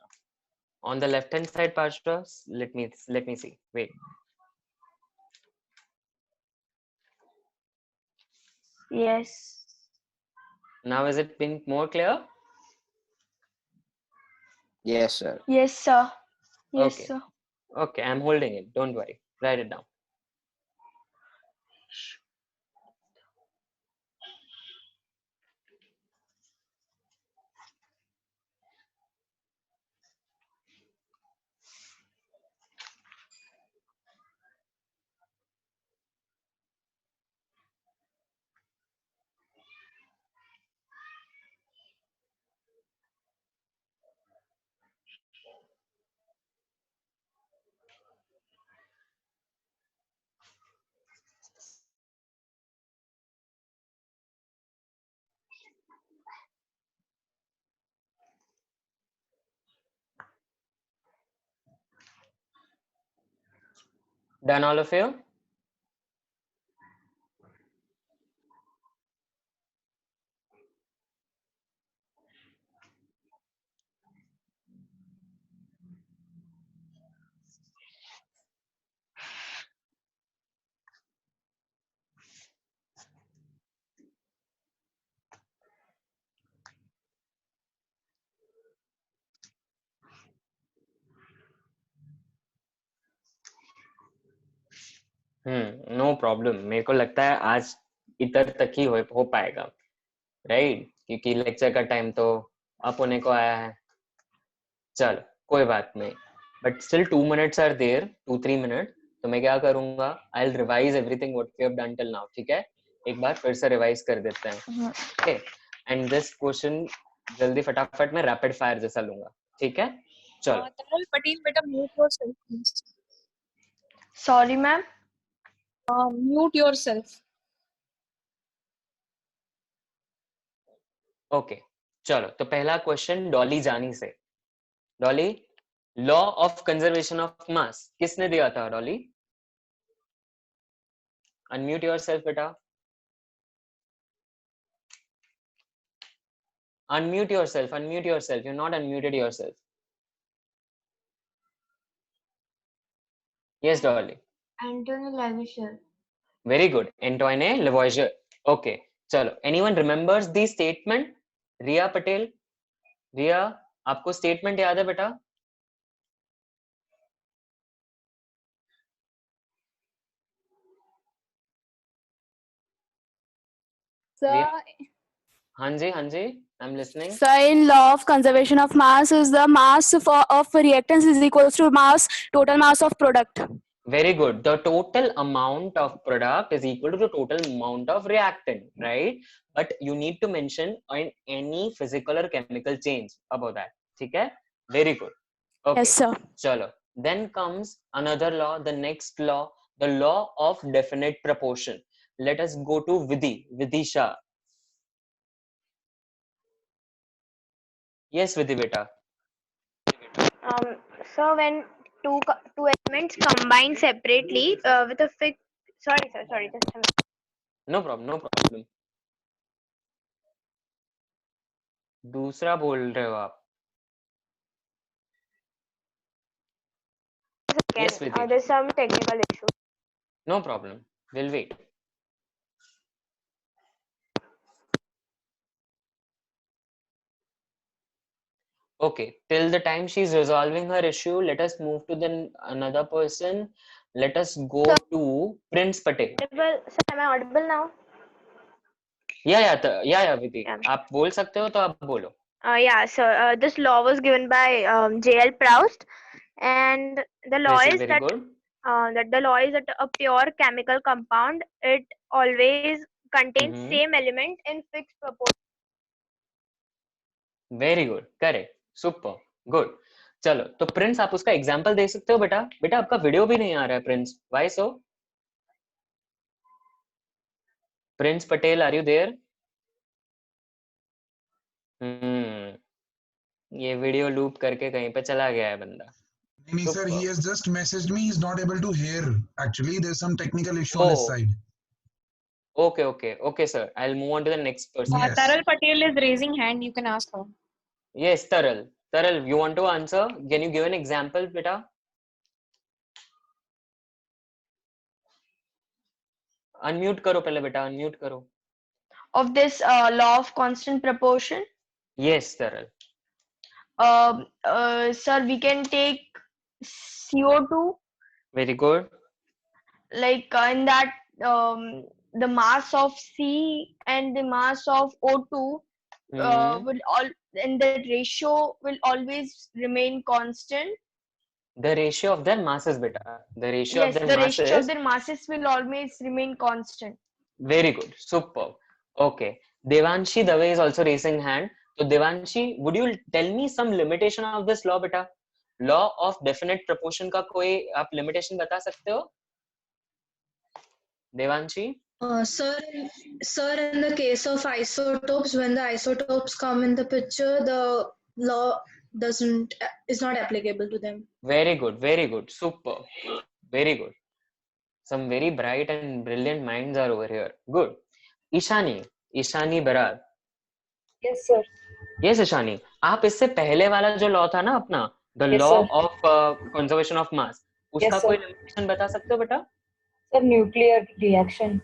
on the left hand side, Parshva, let me see. Wait. Yes. Now is it been more clear? Yes, sir. Yes, sir. Yes, Okay. sir. Okay, I'm holding it. Don't worry. Write it down. Done, all of you? No problem, मेरे को लगता है आज इधर तक ही हो पाएगा, राइट? क्योंकि लेक्चर का टाइम तो अप होने को आया है। चलो कोई बात नहीं, but still 2 minutes are there, 2-3 minutes। तो मैं क्या करूंगा, I will revise everything what we have done till now. ठीक है, एक बार फिर से रिवाइज कर देते हैं। ओके, एंड दिस क्वेश्चन जल्दी फटाफट में रैपिड फायर जैसा लूंगा। ठीक है, चलो। तरल पटेल बेटा mute yourself please. Sorry ma'am. Mute yourself. Okay चलो, तो पहला क्वेश्चन डॉली जानी से। Dolly, law of conservation of mass किसने दिया था? डॉली अनम्यूट योरसेल्फ बेटा, unmute yourself, you're not unmuted yourself. Yes Dolly. Antoine Lavoisier. Very good, Antoine Lavoisier. Okay, चलो, anyone remembers the statement? रिया पटेल, रिया आपको स्टेटमेंट याद है बेटा? Sir, हाँ जी, I'm listening. sir, in law of conservation of mass is the mass of reactants is equals to total mass of product. Very good. The total amount of product is equal to the total amount of reactant, right? But you need to mention in any physical or chemical change about that. ठीक है? Very good. Okay. Yes, sir. चलो. Then comes another law, the next law, the law of definite proportion. Let us go to Vidisha. Yes, Vidhi beta. So when two elements combine separately with a fixed, sorry, just a minute. No problem. दूसरा बोल रहे हो आप? Yes, Vidhi. There's some technical issue. No problem. We'll wait. Okay, till the time she's resolving her issue, let us move to the another person. Let us go to Prince Patel. Sir, am I audible now? Yeah, Vidhi. आप बोल सकते हो तो आप बोलो. Yeah, so this law was given by J.L. Proust, and the law is that the law is that a pure chemical compound, it always contains same element in fixed proportion. Very good, correct, super, good. चलो, तो प्रिंस आप उसका एग्जांपल दे सकते हो बेटा? बेटा आपका वीडियो भी नहीं आ रहा है Prince, why so? Prince Patel, are you there? ये वीडियो लूप करके कहीं पे चला गया है बंदा. नहीं sir, he has just messaged me. He's not able to hear. Actually, there's some technical issue on his side. Okay, sir. I'll move on to the next person. Yes. Taral Patel is raising hand. You can ask her. Yes, Taral. Taral, you want to answer? Can you give an example, beta? Unmute करो पहले बेटा, unmute करो. Of this law of constant proportion? Yes, Taral. Sir, we can take CO2. Very good. Like in that the mass of C and the mass of O2 will all, and the ratio will always remain constant. The ratio of their masses, beta. The ratio yes, of their the masses. ratio of their masses will always remain constant. Very good, superb. Okay, Devanshi Dave is also raising hand. So Devanshi, would you tell me some limitation of this law, beta? Law of definite proportion का कोई आप limitation बता सकते हो? Devanshi? Sir, in the case of isotopes, when the isotopes come in the picture, the law is not applicable to them. Very good, super, very good. Some very bright and brilliant minds are over here. Good. Ishani Barar. Yes, sir. Yes, Ishani. आप इससे पहले वाला जो law था ना अपना, the law of conservation of mass, उसका कोई limitation बता सकते हो बेटा? Sir, nuclear reaction.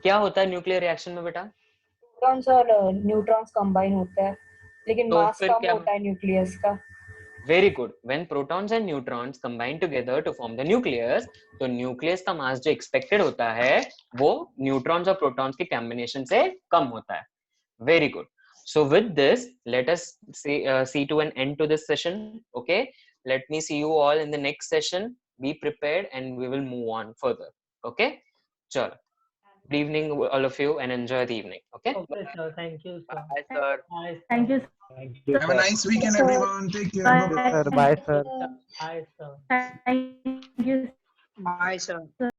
क्या होता है न्यूक्लियर रिएक्शन में बेटा? प्रोटॉन्स और न्यूट्रॉन्स कंबाइन होते हैं, लेकिन मास कम होता है न्यूक्लियस का. Very good. When protons and neutrons combine together to form the nucleus, तो न्यूक्लियस का मास जो एक्सपेक्टेड होता है वो न्यूट्रॉन्स और प्रोटॉन्स के कॉम्बिनेशन से कम होता है. Very good. So with this, let us see to an end to this session. Okay. Let me see you all in the next session. Be prepared and we will move on further. Okay. Sure. Good evening, all of you, and enjoy the evening. Okay. Okay, sir. Thank you, sir. Bye, sir. Bye. Thank you. Thank you, Have a sir. nice weekend, everyone. Take care. Bye. Bye-bye. Sir, bye, sir. Bye, sir. Thank you. Bye, sir.